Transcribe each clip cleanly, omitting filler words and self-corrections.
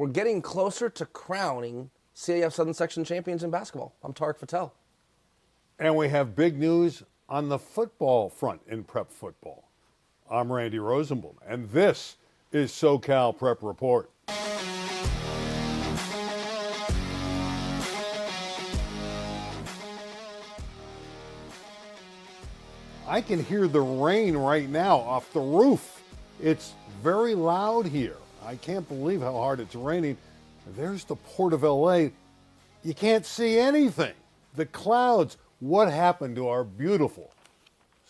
We're getting closer to crowning CAF Southern Section champions in basketball. I'm Tarek Fattel. And we have big news on the football front in prep football. I'm Randy Rosenblum, and this is SoCal Prep Report. I can hear the rain right now off the roof. It's very loud here. I can't believe how hard it's raining. There's the Port of LA. You can't see anything. The clouds. What happened to our beautiful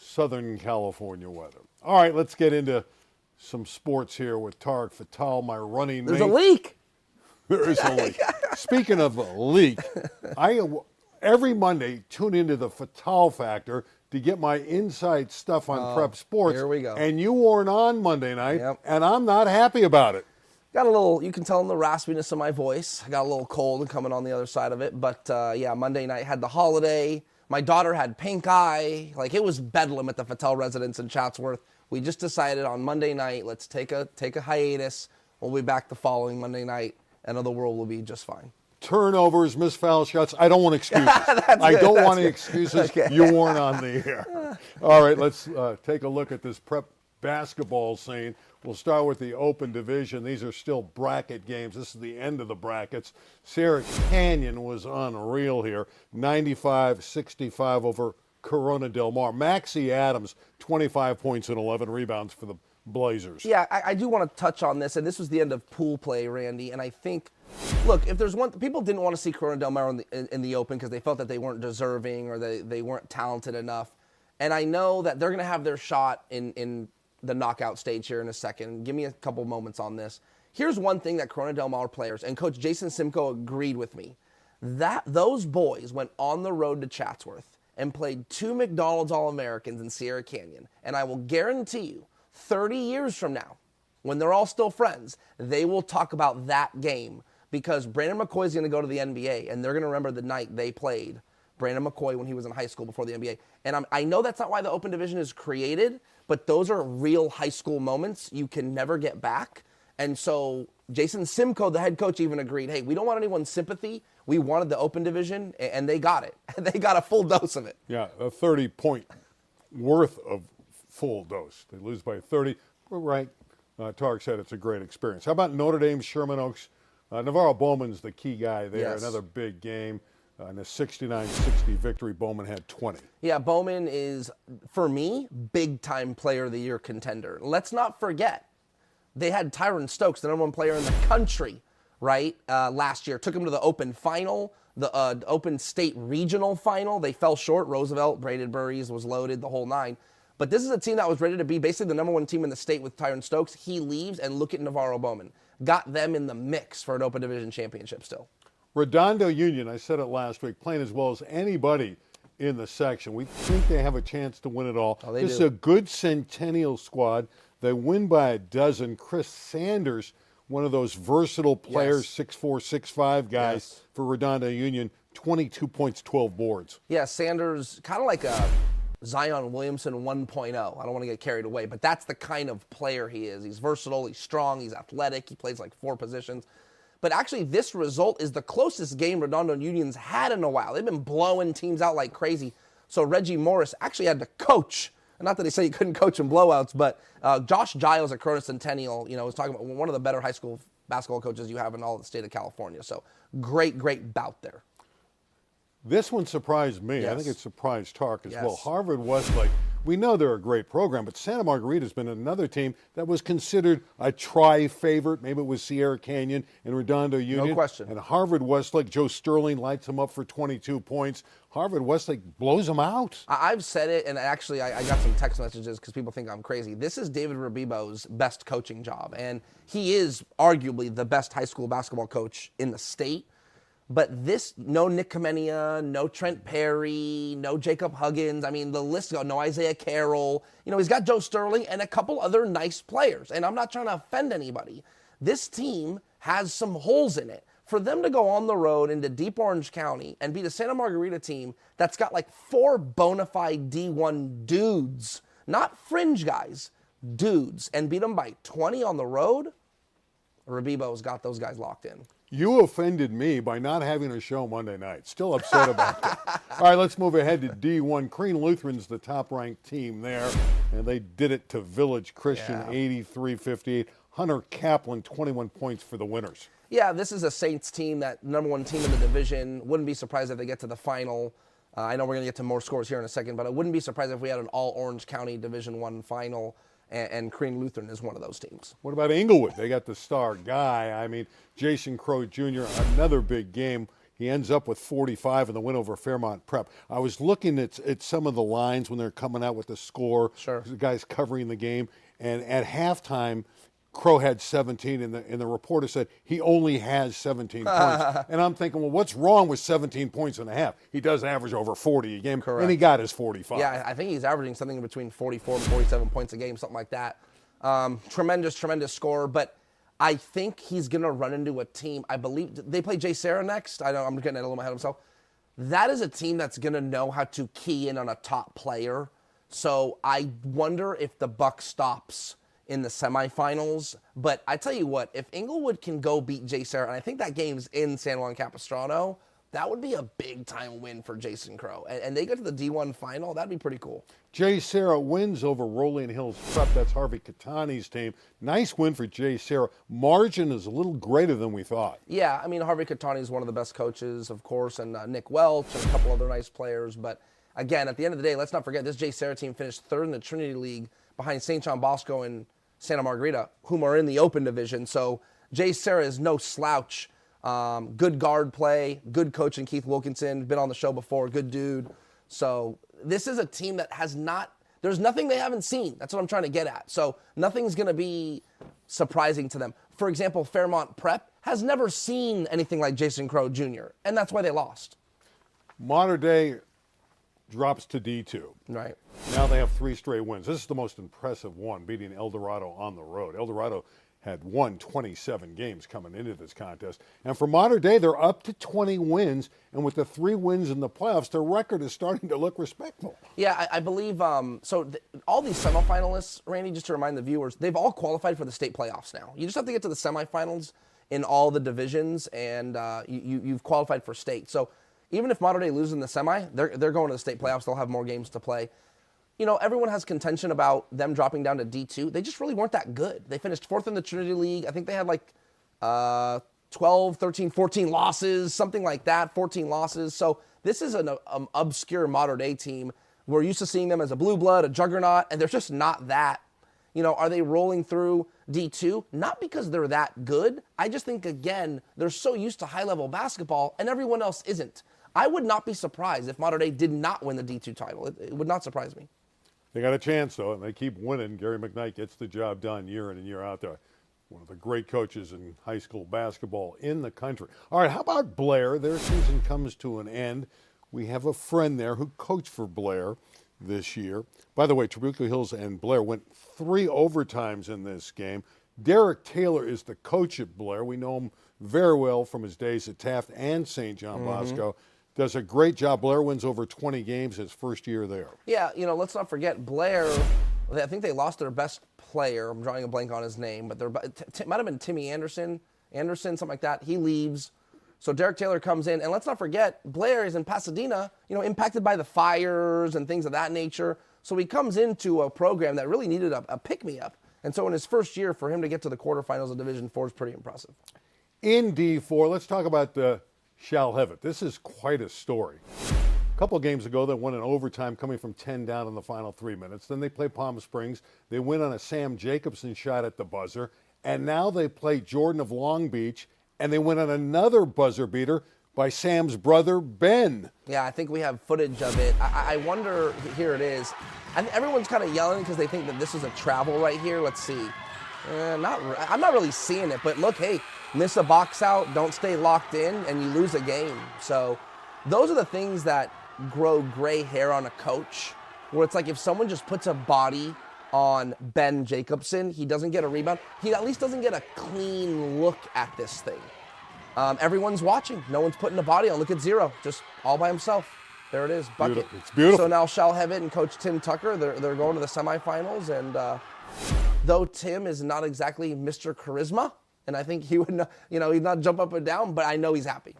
Southern California weather? All right, let's get into some sports here with Tarek Fattel, my running mate. There's a leak. There is a leak. Speaking of a leak, I every Monday tune into the Fattel Factor to get my inside stuff on prep sports. Here we go. And you weren't on Monday night, Yep. and I'm not happy about it. Got a little, you can tell in the raspiness of my voice. I got a little cold and coming on the other side of it. But yeah, Monday night had the holiday. My daughter had pink eye. Like, it was bedlam at the Fattel residence in Chatsworth. We just decided on Monday night, let's take a hiatus. We'll be back the following Monday night, and the world will be just fine. Turnovers, missed foul shots. I don't want excuses. I don't want any excuses. Okay. You weren't on the air. All right, let's take a look at this prep basketball scene. We'll start with the Open Division. These are still bracket games. This is the end of the brackets. Sierra Canyon was unreal here. 95-65 over Corona Del Mar. Maxie Adams, 25 points and 11 rebounds for the Blazers. Yeah, I do want to touch on this, and this was the end of pool play, Randy, and I think, look, if there's one, people didn't want to see Corona Del Mar in the Open because they felt that they weren't deserving or they weren't talented enough, and I know that they're going to have their shot in the knockout stage here in a second. Give me a couple moments on this. Here's one thing that Corona Del Mar players, and Coach Jason Simcoe agreed with me, that those boys went on the road to Chatsworth and played 2 McDonald's All-Americans in Sierra Canyon, and I will guarantee you, 30 years from now, when they're all still friends, they will talk about that game because Brandon McCoy is going to go to the NBA, and they're going to remember the night they played Brandon McCoy when he was in high school before the NBA. And I know that's not why the Open Division is created, but those are real high school moments you can never get back. And so Jason Simcoe, the head coach, even agreed, hey, we don't want anyone's sympathy. We wanted the Open Division, and they got it. They got a full dose of it. Yeah, a 30-point worth of full dose. They lose by 30. We're right. Tarek said it's a great experience. How about Notre Dame, Sherman Oaks? Navarro Bowman's the key guy there. Yes. Another big game. In a 69-60 victory, Bowman had 20. Yeah, Bowman is, for me, big-time player of the year contender. Let's not forget, they had Tyron Stokes, the #1 player in the country, right, last year. Took him to the Open Final, the Open State Regional Final. They fell short. Roosevelt, Braden Burries was loaded, the whole nine. But this is a team that was ready to be basically the #1 team in the state with Tyron Stokes. He leaves, and look at Navarro Bowman. Got them in the mix for an Open Division championship still. Redondo Union, I said it last week, playing as well as anybody in the section. We think they have a chance to win it all. Oh, this is a good Centennial squad. They win by a dozen. Chris Sanders, one of those versatile players, 6'4", 6'5" guys for Redondo Union, 22 points, 12 boards. Yeah, Sanders, kind of like a Zion Williamson 1.0. I don't want to get carried away, but that's the kind of player he is. He's versatile, he's strong, he's athletic, he plays like 4 positions. But actually, this result is the closest game Redondo Union's had in a while. They've been blowing teams out like crazy. So Reggie Morris actually had to coach. Not that he said he couldn't coach in blowouts, but Josh Giles at Corona Centennial, was talking about one of the better high school basketball coaches you have in all of the state of California. So great bout there. This one surprised me. Yes. I think it surprised Tark as well. Harvard Westlake, we know they're a great program, but Santa Margarita has been another team that was considered a tri-favorite. Maybe it was Sierra Canyon and Redondo Union. No question. And Harvard Westlake, Joe Sterling lights them up for 22 points. Harvard Westlake blows them out. I've said it, and actually I got some text messages because people think I'm crazy. This is David Rabibo's best coaching job, and he is arguably the best high school basketball coach in the state. But this, no Nick Kamenia, no Trent Perry, no Jacob Huggins. I mean, the list goes, no Isaiah Carroll. He's got Joe Sterling and a couple other nice players. And I'm not trying to offend anybody. This team has some holes in it. For them to go on the road into Deep Orange County and beat a Santa Margarita team that's got like 4 bona fide D1 dudes, not fringe guys, dudes, and beat them by 20 on the road, Rabibo's got those guys locked in. You offended me by not having a show Monday night. Still upset about that. All right, let's move ahead to D1. Crean Lutheran's the top-ranked team there, and they did it to Village Christian, 83-58. Hunter Kaplan, 21 points for the winners. Yeah, this is a Saints team, that #1 team in the division. Wouldn't be surprised if they get to the final. I know we're going to get to more scores here in a second, but I wouldn't be surprised if we had an all-Orange County Division I final, and Crean Lutheran is one of those teams. What about Inglewood? They got the star guy. I mean, Jason Crow Jr., another big game. He ends up with 45 in the win over Fairmont Prep. I was looking at some of the lines when they're coming out with the score. Sure. The guys covering the game. And at halftime, Crow had 17, and the reporter said he only has 17 points. And I'm thinking, well, what's wrong with 17 points and a half? He does average over 40 a game, Correct. and he got his 45. Yeah, I think he's averaging something between 44 and 47 points a game, something like that. Tremendous scorer, but I think he's going to run into a team. I believe they play Jay Serra next. I know I'm getting a little ahead of myself. That is a team that's going to know how to key in on a top player. So I wonder if the buck stops in the semifinals. But I tell you what, if Inglewood can go beat Jay Serra, and I think that game's in San Juan Capistrano, that would be a big-time win for Jason Crow. And they get to the D1 final, that'd be pretty cool. Jay Serra wins over Rolling Hills Prep. That's Harvey Catani's team. Nice win for Jay Serra. Margin is a little greater than we thought. Yeah, I mean, Harvey Catani is one of the best coaches, of course, and Nick Welch and a couple other nice players. But again, at the end of the day, let's not forget this Jay Serra team finished 3rd in the Trinity League behind St. John Bosco and Santa Margarita, whom are in the open division. So Jay Serra is no slouch. Good guard play, good coach in Keith Wilkinson, been on the show before, good dude. So this is a team that has not, there's nothing they haven't seen. That's what I'm trying to get at. So nothing's going to be surprising to them. For example, Fairmont Prep has never seen anything like Jason Crow Jr., and that's why they lost. Modern Day drops to D2. Right. Now they have 3 straight wins. This is the most impressive one, beating El Dorado on the road. El Dorado had won 27 games coming into this contest. And for Modern Day, they're up to 20 wins. And with the 3 wins in the playoffs, their record is starting to look respectful. Yeah, I believe, all these semifinalists, Randy, just to remind the viewers, they've all qualified for the state playoffs now. You just have to get to the semifinals in all the divisions, and you've qualified for state. So even if Modern Day loses in the semi, they're going to the state playoffs. They'll have more games to play. You know, everyone has contention about them dropping down to D2. They just really weren't that good. They finished 4th in the Trinity League. I think they had like 12, 13, 14 losses, something like that, 14 losses. So this is an obscure Modern Day team. We're used to seeing them as a blue blood, a juggernaut, and they're just not that. You know, are they rolling through D2? Not because they're that good. I just think, again, they're so used to high-level basketball, and everyone else isn't. I would not be surprised if Modern Day did not win the D2 title. It would not surprise me. They got a chance, though, and they keep winning. Gary McKnight gets the job done year in and year out there. One of the great coaches in high school basketball in the country. All right, how about Blair? Their season comes to an end. We have a friend there who coached for Blair this year. By the way, Trabuco Hills and Blair went 3 overtimes in this game. Derek Taylor is the coach at Blair. We know him very well from his days at Taft and St. John Bosco. Does a great job. Blair wins over 20 games his first year there. Yeah, you know, let's not forget Blair. I think they lost their best player. I'm drawing a blank on his name, but it might have been Timmy Anderson, something like that. He leaves. So Derek Taylor comes in. And let's not forget, Blair is in Pasadena, you know, impacted by the fires and things of that nature. So he comes into a program that really needed a pick-me-up. And so in his first year, for him to get to the quarterfinals of Division IV is pretty impressive. In D4, let's talk about the Shall Have It. This is quite a story. A couple of games ago, they won in overtime, coming from 10 down in the final 3 minutes. Then they play Palm Springs. They win on a Sam Jacobson shot at the buzzer. And now they play Jordan of Long Beach, and they win on another buzzer beater by Sam's brother, Ben. Yeah, I think we have footage of it. I wonder, here it is. Everyone's kind of yelling because they think that this is a travel right here. Let's see. I'm not really seeing it, but look, hey, miss a box out, don't stay locked in, and you lose a game. So those are the things that grow gray hair on a coach, where it's like if someone just puts a body on Ben Jacobson, he doesn't get a rebound. He at least doesn't get a clean look at this thing. Everyone's watching. No one's putting a body on. Look at Zero, just all by himself. There it is, bucket. Beautiful. It's beautiful. So now Shall Have It and Coach Tim Tucker, they're going to the semifinals, and though Tim is not exactly Mr. Charisma, and I think he would not, he'd not jump up and down, but I know he's happy.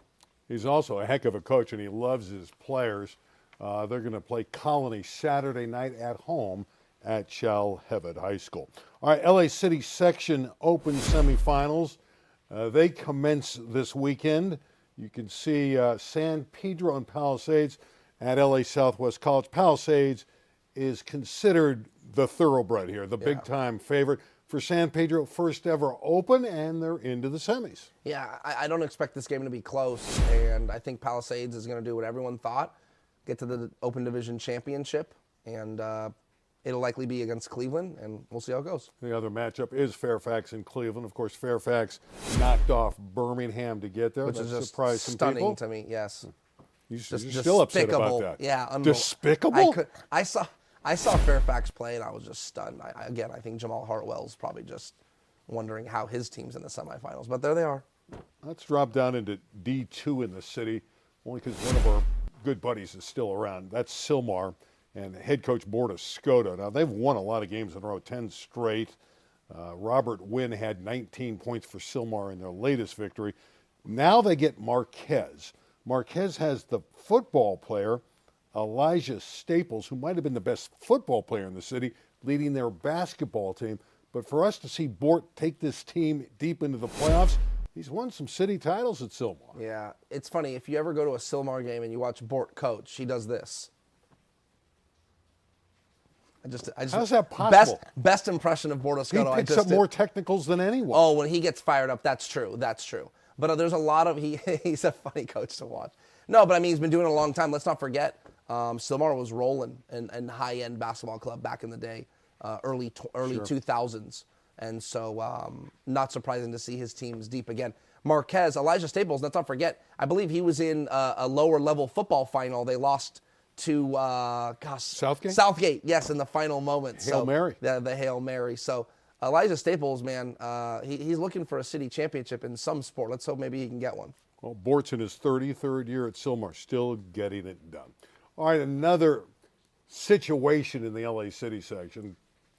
He's also a heck of a coach, and he loves his players. They're going to play Colony Saturday night at home at Chalhevet High School. All right, LA City Section Open semifinals. They commence this weekend. You can see San Pedro and Palisades at LA Southwest College. Palisades is considered the thoroughbred here, the big-time favorite. For San Pedro, first ever Open, and they're into the semis. Yeah, I don't expect this game to be close, and I think Palisades is going to do what everyone thought, get to the Open Division Championship, and it'll likely be against Cleveland, and we'll see how it goes. The other matchup is Fairfax and Cleveland. Of course, Fairfax knocked off Birmingham to get there. Which that is just surprised some stunning people. to me, yes. You're Just still upset about that. Yeah, despicable? I saw Fairfax play, and I was just stunned. I think Jamal Hartwell's probably just wondering how his team's in the semifinals, but there they are. Let's drop down into D2 in the city, only because one of our good buddies is still around. That's Silmar and head coach Borda Skoda. Now, they've won a lot of games in a row, 10 straight. Robert Wynn had 19 points for Silmar in their latest victory. Now they get Marquez. Marquez has the football player, Elijah Staples, who might have been the best football player in the city, leading their basketball team. But for us to see Bort take this team deep into the playoffs, he's won some city titles at Silmar. Yeah, it's funny. If you ever go to a Silmar game and you watch Bort coach, he does this. How's that possible? Best impression of Borda Skoda. He picks up more technicals than anyone. Oh, when he gets fired up, that's true. That's true. But there's a lot of he's a funny coach to watch. No, but I mean he's been doing it a long time. Let's not forget, Silmar was rolling in high-end basketball club back in the day, early 2000s, and so not surprising to see his teams deep again. Marquez, Elijah Staples. Let's not forget. I believe he was in a lower-level football final. They lost to Southgate. Southgate, yes, in the final moment. Hail Mary. The Hail Mary. So. Elijah Staples, man, he's looking for a city championship in some sport. Let's hope maybe he can get one. Well, Bort's in his 33rd year at Silmar, still getting it done. All right, another situation in the LA City section.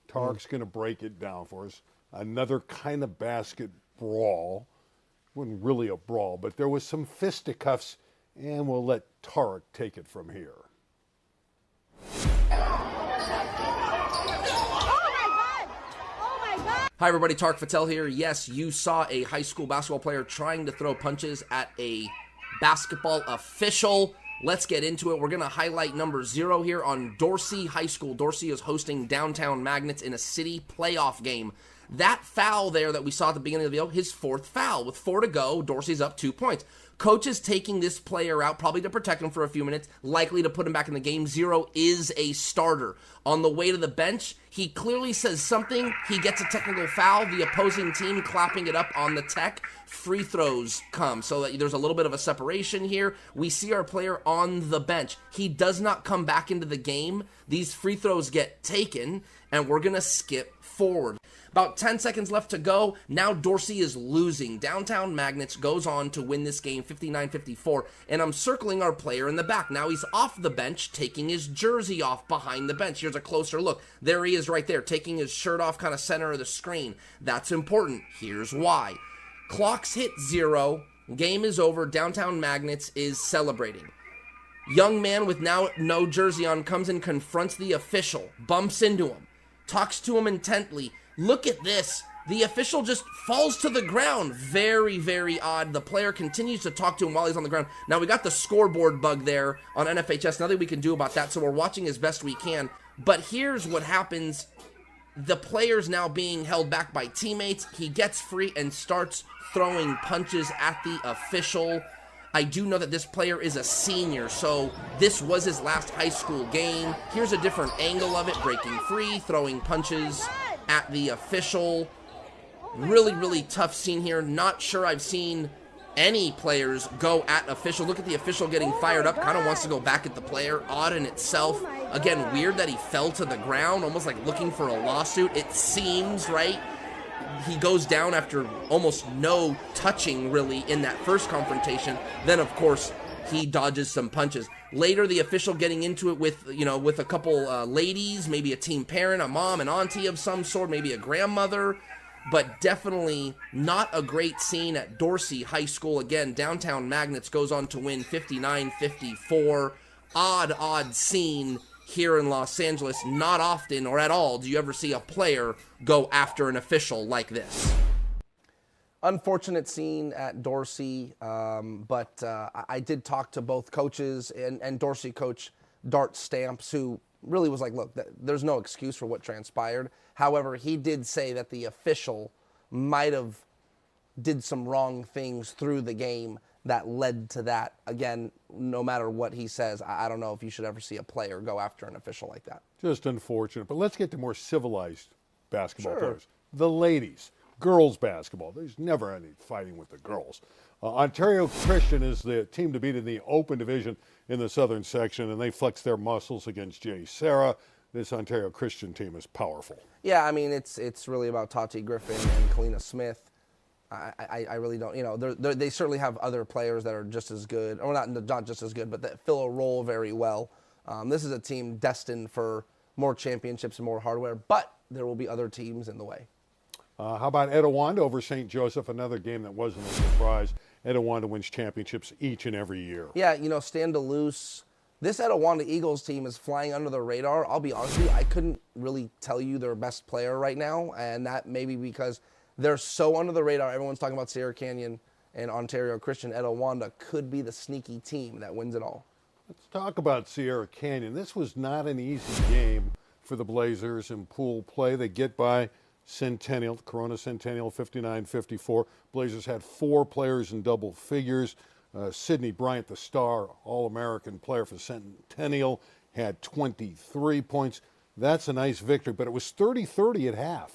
Tarek's going to break it down for us. Another kind of basket brawl. Wasn't really a brawl, but there was some fisticuffs, and we'll let Tarek take it from here. Hi everybody, Tarek Fattel here. Yes, you saw a high school basketball player trying to throw punches at a basketball official. Let's get into it. We're going to highlight number 0 here on Dorsey High School. Dorsey is hosting Downtown Magnets in a city playoff game. That foul there that we saw at the beginning of the video, his 4th foul. With 4 to go, Dorsey's up 2 points. Coach is taking this player out, probably to protect him for a few minutes, likely to put him back in the game. 0 is a starter. On the way to the bench, he clearly says something. He gets a technical foul. The opposing team clapping it up on the tech. Free throws come. So that there's a little bit of a separation here. We see our player on the bench. He does not come back into the game. These free throws get taken, and we're going to skip forward. About 10 seconds left to go. Now Dorsey is losing. Downtown Magnets goes on to win this game 59-54, and I'm circling our player in the back. Now he's off the bench, taking his jersey off behind the bench. Here's a closer look. There he is right there, taking his shirt off kind of center of the screen. That's important. Here's why. Clocks hit 0. Game is over. Downtown Magnets is celebrating. Young man with now no jersey on comes and confronts the official, bumps into him, talks to him intently. Look at this. The official just falls to the ground. Very, very odd. The player continues to talk to him while he's on the ground. Now, we got the scoreboard bug there on NFHS. Nothing we can do about that, so we're watching as best we can. But here's what happens. The player's now being held back by teammates. He gets free and starts throwing punches at the official. I do know that this player is a senior, so this was his last high school game. Here's a different angle of it. Breaking free, throwing punches at the official. Really, really tough scene here. Not sure I've seen any players go at official. Look at the official getting fired up. Kind of wants to go back at the player. Odd in itself. Again, weird that he fell to the ground, almost like looking for a lawsuit. It seems, right? He goes down after almost no touching, really, in that first confrontation. Then, of course, he dodges some punches. Later, the official getting into it with a couple ladies, maybe a teen parent, a mom, an auntie of some sort, maybe a grandmother. but definitely not a great scene at Dorsey High School. Again, downtown Magnets goes on to win 59-54. Odd scene here in Los Angeles. Not often or at all do you ever see a player go after an official like this. Unfortunate scene at Dorsey, but I did talk to both coaches and Dorsey coach Dart Stamps, who really was like, look, there's no excuse for what transpired. However, he did say that the official might have did some wrong things through the game that led to that. Again, no matter what he says, I don't know if you should ever see a player go after an official like that. Just unfortunate. But let's get to more civilized basketball Sure. players. The ladies. Girls basketball. There's never any fighting with the girls. Ontario Christian is the team to beat in the Open Division in the Southern Section, and they flexed their muscles against Jay Sarah. This Ontario Christian team is powerful. Yeah, I mean, it's really about Tati Griffin and Kalina Smith. I really don't, you know, they certainly have other players that are just as good, or not just as good, but that fill a role very well. This is a team destined for more championships and more hardware, but there will be other teams in the way. How about Etiwanda over St. Joseph? Another game that wasn't a surprise. Etiwanda wins championships each and every year. Yeah, you know, Stan DeLuce. This Etiwanda Eagles team is flying under the radar. I'll be honest with you, I couldn't really tell you their best player right now, and that may be because they're so under the radar. Everyone's talking about Sierra Canyon and Ontario Christian. Etiwanda could be the sneaky team that wins it all. Let's talk about Sierra Canyon. This was not an easy game for the Blazers in pool play. They get by Centennial, Corona Centennial, 59-54. Blazers had 4 players in double figures. Sidney Bryant, the star All-American player for Centennial, had 23 points. That's a nice victory, but it was 30-30 at half.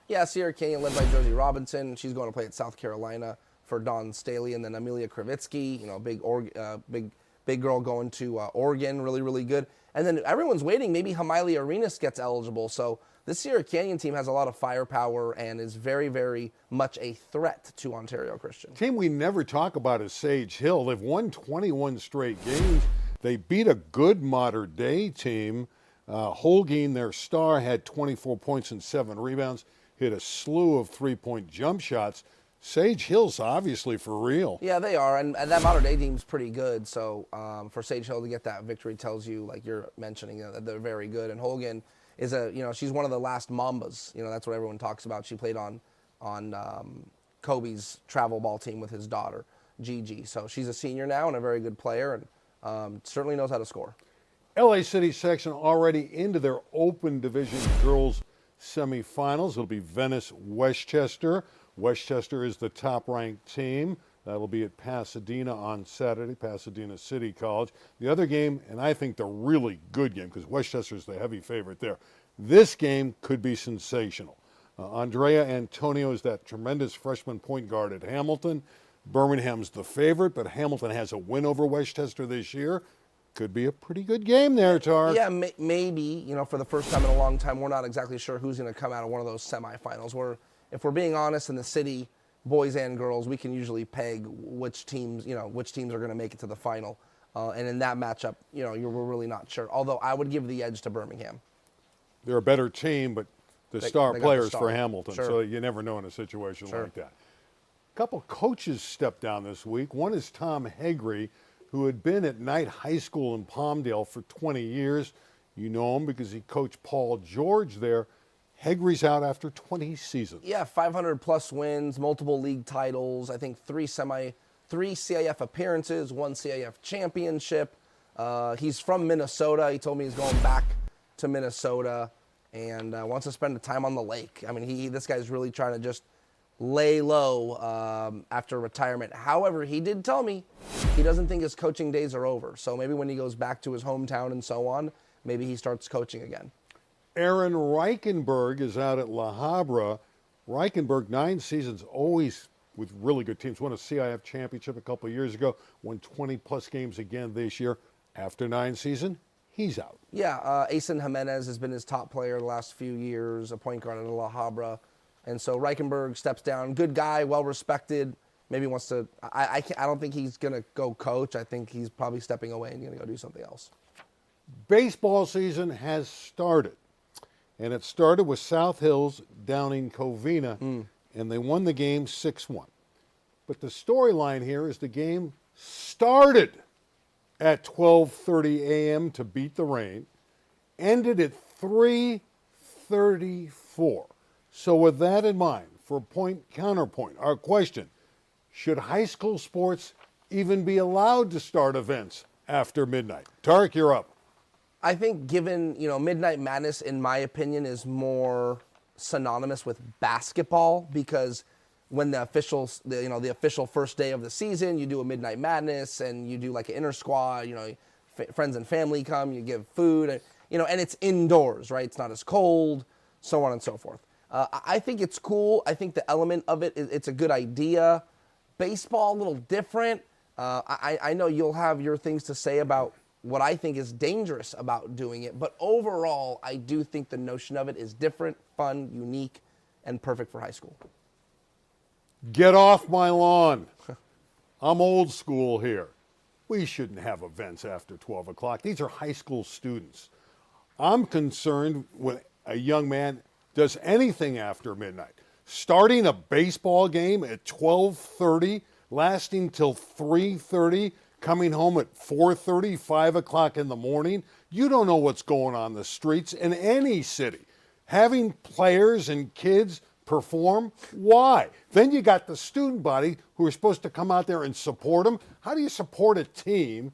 Yeah, Sierra Canyon led by Josie Robinson. She's going to play at South Carolina for Dawn Staley, and then Amelia Kravitsky, you know, big girl going to Oregon, really good. And then everyone's waiting. Maybe Hamaili Arenas gets eligible. So this Sierra Canyon team has a lot of firepower and is very much a threat to Ontario Christian. Team we never talk about is Sage Hill. They've won 21 straight games. They beat a good modern-day team. Holguin, their star, had 24 points and 7 rebounds, hit a slew of three-point jump shots. Sage Hill's obviously for real. Yeah, they are, and that modern-day team's pretty good. So for Sage Hill to get that victory tells you, like you're mentioning, that they're very good. And Holguin is she's one of the last Mambas. You know, that's what everyone talks about. She played on Kobe's travel ball team with his daughter, Gigi. So she's a senior now and a very good player, and certainly knows how to score. LA City section already into their Open Division girls semifinals. It'll be Venice-Westchester. Westchester is the top-ranked team. That'll be at Pasadena on Saturday, Pasadena City College. The other game, and I think the really good game, because Westchester's the heavy favorite there, this game could be sensational. Andrea Antonio is that tremendous freshman point guard at Hamilton. Birmingham's the favorite, but Hamilton has a win over Westchester this year. Could be a pretty good game there, Tarek. Yeah, maybe, for the first time in a long time, we're not exactly sure who's going to come out of one of those semifinals. If we're being honest, in the city, boys and girls, we can usually peg which teams are going to make it to the final. And in that matchup, we're really not sure. Although I would give the edge to Birmingham. They're a better team, but the star players for Hamilton, sure. So you never know in a situation Sure. like that. A couple coaches stepped down this week. One is Tom Hegre, who had been at Knight High School in Palmdale for 20 years. You know him because he coached Paul George there. Hegre's out after 20 seasons. Yeah, 500-plus wins, multiple league titles, I think three CIF appearances, 1 CIF championship. He's from Minnesota. He told me he's going back to Minnesota and wants to spend the time on the lake. I mean, this guy's really trying to just lay low after retirement. However, he did tell me he doesn't think his coaching days are over. So maybe when he goes back to his hometown and so on, maybe he starts coaching again. Aaron Reichenberg is out at La Habra. Reichenberg, 9 seasons, always with really good teams. Won a CIF championship a couple of years ago. Won 20-plus games again this year. After 9 seasons, he's out. Yeah, Asen Jimenez has been his top player the last few years, a point guard at La Habra. And so Reichenberg steps down. Good guy, well-respected. Maybe wants to – I don't think he's going to go coach. I think he's probably stepping away and going to go do something else. Baseball season has started. And it started with South Hills downing Covina and they won the game 6-1. But the storyline here is the game started at 12:30 a.m. to beat the rain, ended at 3:34. So with that in mind, for point counterpoint, our question, should high school sports even be allowed to start events after midnight? Tarek, you're up. I think given, Midnight Madness, in my opinion, is more synonymous with basketball because when the official first day of the season, you do a Midnight Madness and you do like an inter squad, friends and family come, you give food, and it's indoors, right? It's not as cold, so on and so forth. I think it's cool. I think the element of it, it's a good idea. Baseball, a little different. I know you'll have your things to say about what I think is dangerous about doing it, but overall, I do think the notion of it is different, fun, unique, and perfect for high school. Get off my lawn. I'm old school here. We shouldn't have events after 12 o'clock. These are high school students. I'm concerned when a young man does anything after midnight. Starting a baseball game at 12:30, lasting till 3:30, coming home at 4:30, 5 o'clock in the morning. You don't know what's going on the streets in any city. Having players and kids perform, why? Then you got the student body who are supposed to come out there and support them. How do you support a team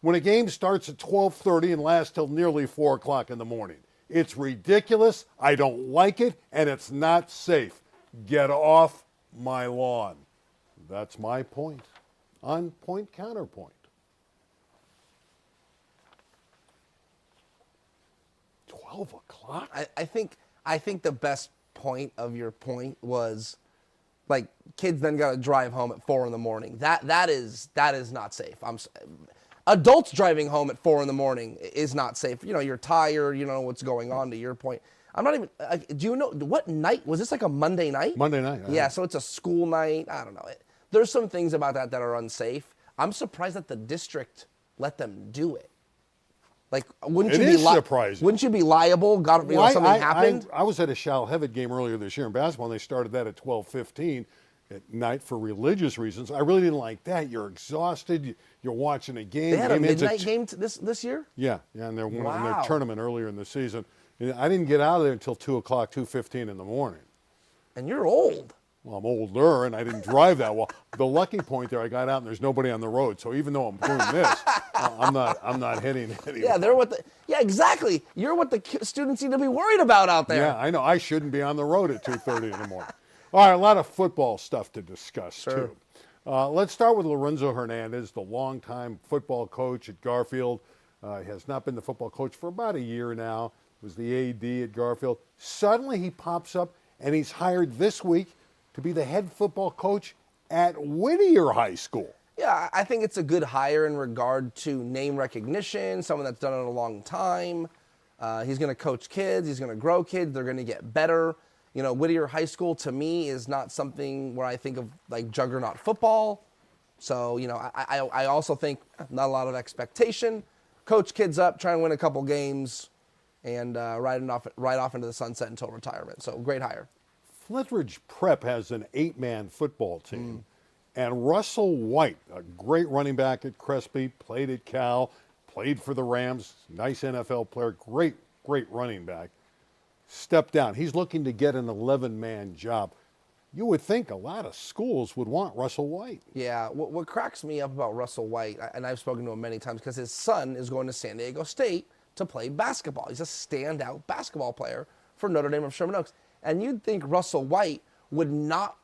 when a game starts at 12:30 and lasts till nearly 4 o'clock in the morning? It's ridiculous. I don't like it, and it's not safe. Get off my lawn. That's my point. On point counterpoint. 12 o'clock? I think the best point of your point was like kids then got to drive home at 4 in the morning. That is not safe. Adults driving home at 4 in the morning is not safe. You're tired. You know what's going on. To your point, I'm not even. Do you know what night was this? Like a Monday night? Monday night. Yeah, so it's a school night. I don't know. There's some things about that are unsafe. I'm surprised that the district let them do it. Like, wouldn't you be surprising. Wouldn't you be liable? God, something happened. I was at a Shal-Hevet game earlier this year in basketball, and they started that at 12:15 at night for religious reasons. I really didn't like that. You're exhausted. You're watching a game. They had a midnight game this year? Yeah, and they're in their tournament earlier in the season. And I didn't get out of there until 2 o'clock, 2:15 in the morning. And you're old. Well, I'm older, and I didn't drive that well. The lucky point there, I got out, and there's nobody on the road. So even though I'm doing this, I'm not hitting anywhere. Yeah, exactly. You're what the students need to be worried about out there. Yeah, I know. I shouldn't be on the road at 2:30 in the morning. All right, a lot of football stuff to discuss, too. Let's start with Lorenzo Hernandez, the longtime football coach at Garfield. Has not been the football coach for about a year now. Was the AD at Garfield. Suddenly he pops up, and he's hired this week to be the head football coach at Whittier High School. Yeah, I think it's a good hire in regard to name recognition, someone that's done it a long time. He's going to coach kids. He's going to grow kids. They're going to get better. Whittier High School, to me, is not something where I think of like juggernaut football. So, I also think not a lot of expectation. Coach kids up, try and win a couple games, and ride off into the sunset until retirement. So, great hire. Flintridge Prep has an 8-man football team, and Russell White, a great running back at Crespi, played at Cal, played for the Rams, nice NFL player, great running back, stepped down. He's looking to get an 11-man job. You would think a lot of schools would want Russell White. Yeah, what cracks me up about Russell White, and I've spoken to him many times, because his son is going to San Diego State to play basketball. He's a standout basketball player for Notre Dame of Sherman Oaks. And you'd think Russell White would not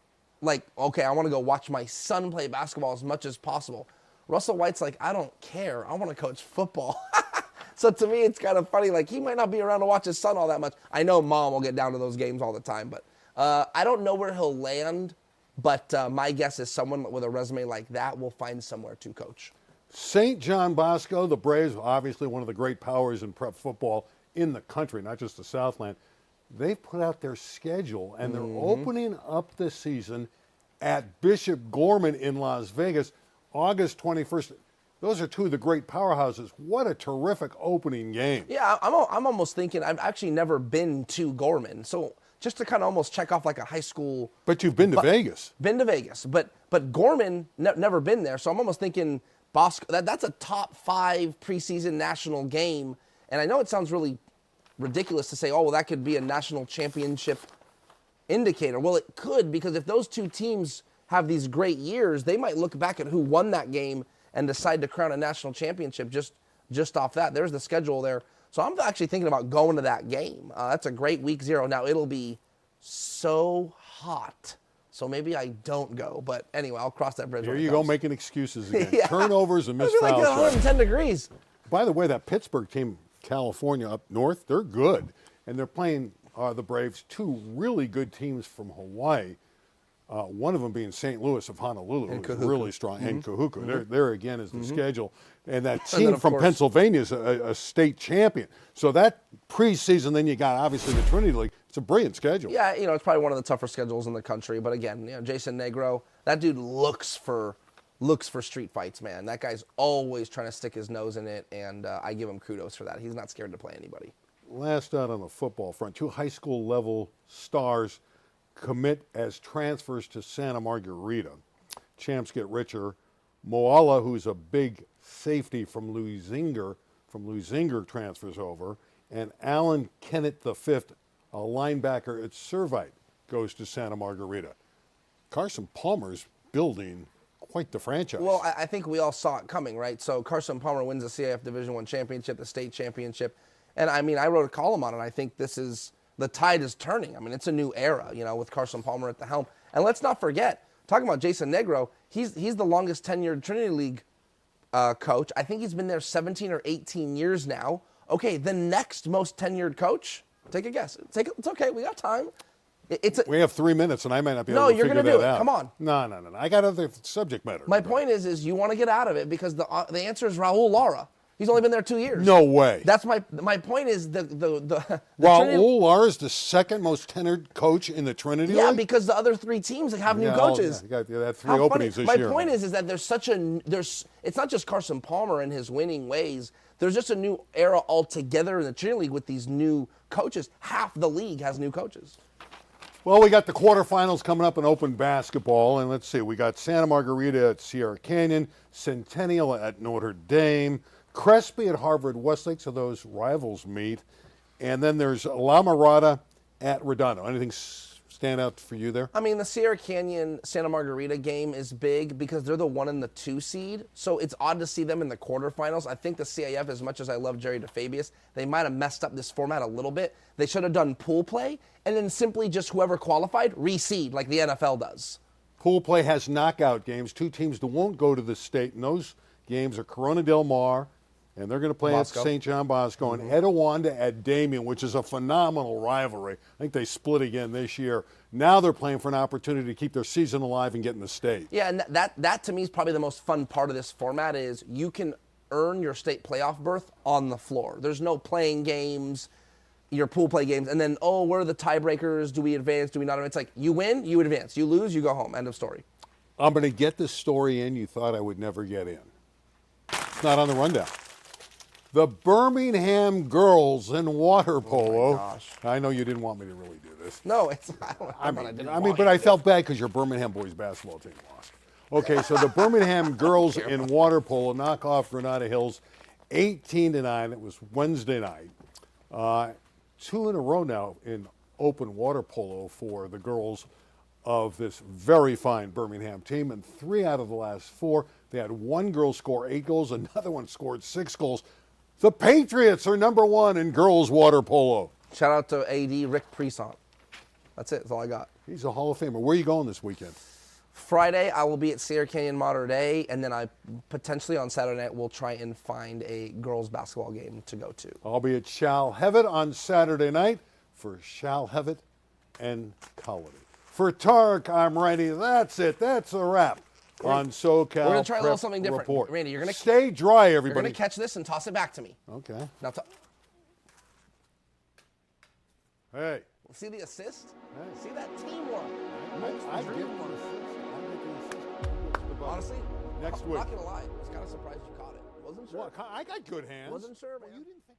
okay, I want to go watch my son play basketball as much as possible. Russell White's like, I don't care. I want to coach football. So to me, it's kind of funny. Like, he might not be around to watch his son all that much. I know mom will get down to those games all the time, but I don't know where he'll land. But my guess is someone with a resume like that will find somewhere to coach. St. John Bosco, the Braves, obviously one of the great powers in prep football in the country, not just the Southland. They've put out their schedule, and they're opening up the season at Bishop Gorman in Las Vegas, August 21st. Those are two of the great powerhouses. What a terrific opening game. Yeah, I'm almost thinking, I've actually never been to Gorman. So just to kind of almost check off like a high school. But you've been to Vegas. Been to Vegas, but Gorman never been there, so I'm almost thinking Bosco. That's a top 5 preseason national game, and I know it sounds really ridiculous to say, oh well, that could be a national championship indicator. Well, it could, because if those two teams have these great years, they might look back at who won that game and decide to crown a national championship just off that. There's the schedule there. So I'm actually thinking about going to that game. That's a great week 0. Now, it'll be so hot, so maybe I don't go. But anyway, I'll cross that bridge. Here you go, making excuses again. Yeah. Turnovers and missed It'll be foul like shots. 110 degrees. By the way, that Pittsburgh team, California up north, they're good. And they're playing the Braves, 2 really good teams from Hawaii. One of them being St. Louis of Honolulu, who's really strong, and Kahuku. There again is the schedule. And that team from Pennsylvania is a state champion. So that preseason, then you got obviously the Trinity League. It's a brilliant schedule. Yeah, it's probably one of the tougher schedules in the country. But again, Jason Negro, that dude looks for street fights, man. That guy's always trying to stick his nose in it, and I give him kudos for that. He's not scared to play anybody. Last out on the football front, 2 high school level stars commit as transfers to Santa Margarita. Champs get richer. Moala, who's a big safety from Luisinger transfers over. And Alan Kennett V, a linebacker at Servite, goes to Santa Margarita. Carson Palmer's building quite the franchise. Well, I think we all saw it coming, right? So Carson Palmer wins the CIF Division I championship, the state championship. And I mean, I wrote a column on it. I think the tide is turning. I mean, it's a new era, with Carson Palmer at the helm. And let's not forget, talking about Jason Negro, he's the longest tenured Trinity League coach. I think he's been there 17 or 18 years now. Okay, the next most tenured coach, take a guess. It's okay, we got time. We have 3 minutes, and I might not be able to figure that out. No, you're going to do it. Come on. No. I got other subject matter. My point is you want to get out of it because the answer is Raul Lara. He's only been there 2 years. No way. That's my point is the Raul Lara's the second most tenured coach in the Trinity League? Yeah, because the other 3 teams have new coaches. You got 3 openings this year. My point is that it's not just Carson Palmer and his winning ways. There's just a new era altogether in the Trinity League with these new coaches. Half the league has new coaches. Well, we got the quarterfinals coming up in open basketball, and let's see. We got Santa Margarita at Sierra Canyon, Centennial at Notre Dame, Crespi at Harvard Westlake, so those rivals meet. And then there's La Mirada at Redondo. Anything stand out for you there? I mean, the Sierra Canyon Santa Margarita game is big because they're the 1 and the 2 seed. So it's odd to see them in the quarterfinals. I think the CIF, as much as I love Jerry DeFabius, they might have messed up this format a little bit. They should have done pool play and then simply just whoever qualified reseed like the NFL does. Pool play has knockout games. 2 teams that won't go to the state, and those games are Corona Del Mar, and they're going to play at St. John Bosco, and Etiwanda at Damien, which is a phenomenal rivalry. I think they split again this year. Now they're playing for an opportunity to keep their season alive and get in the state. Yeah, and that to me is probably the most fun part of this format is you can earn your state playoff berth on the floor. There's no playing games, your pool play games, and then, where are the tiebreakers? Do we advance? Do we not? It's like you win, you advance. You lose, you go home. End of story. I'm going to get this story in you thought I would never get in. It's not on the rundown. The Birmingham girls in water polo. Oh my gosh. I know you didn't want me to really do this. No, I felt bad because your Birmingham boys basketball team lost. Okay, so the Birmingham girls in water polo knock off Granada Hills 18-9. It was Wednesday night. 2 in a row now in open water polo for the girls of this very fine Birmingham team, and 3 out of the last 4. They had 1 girl score 8 goals, another one scored 6 goals. The Patriots are number 1 in girls water polo. Shout out to AD Rick Presont. That's it. That's all I got. He's a Hall of Famer. Where are you going this weekend? Friday, I will be at Sierra Canyon Mater Dei, and then I potentially on Saturday night will try and find a girls basketball game to go to. I'll be at Shalhevet on Saturday night for Shalhevet and Colony. For Tarek, I'm Randy. That's it. That's a wrap on SoCal. We're going to try a little something different. Report. Randy, you're going to stay dry, everybody. You're going to catch this and toss it back to me. Okay. Now, Hey. See the assist? Hey. See that teamwork? I give an assist. Honestly, next I'm week. not going to lie. I was kind of surprised you caught it. Wasn't sure. Well, I got good hands. Wasn't sure, man. Well, you didn't think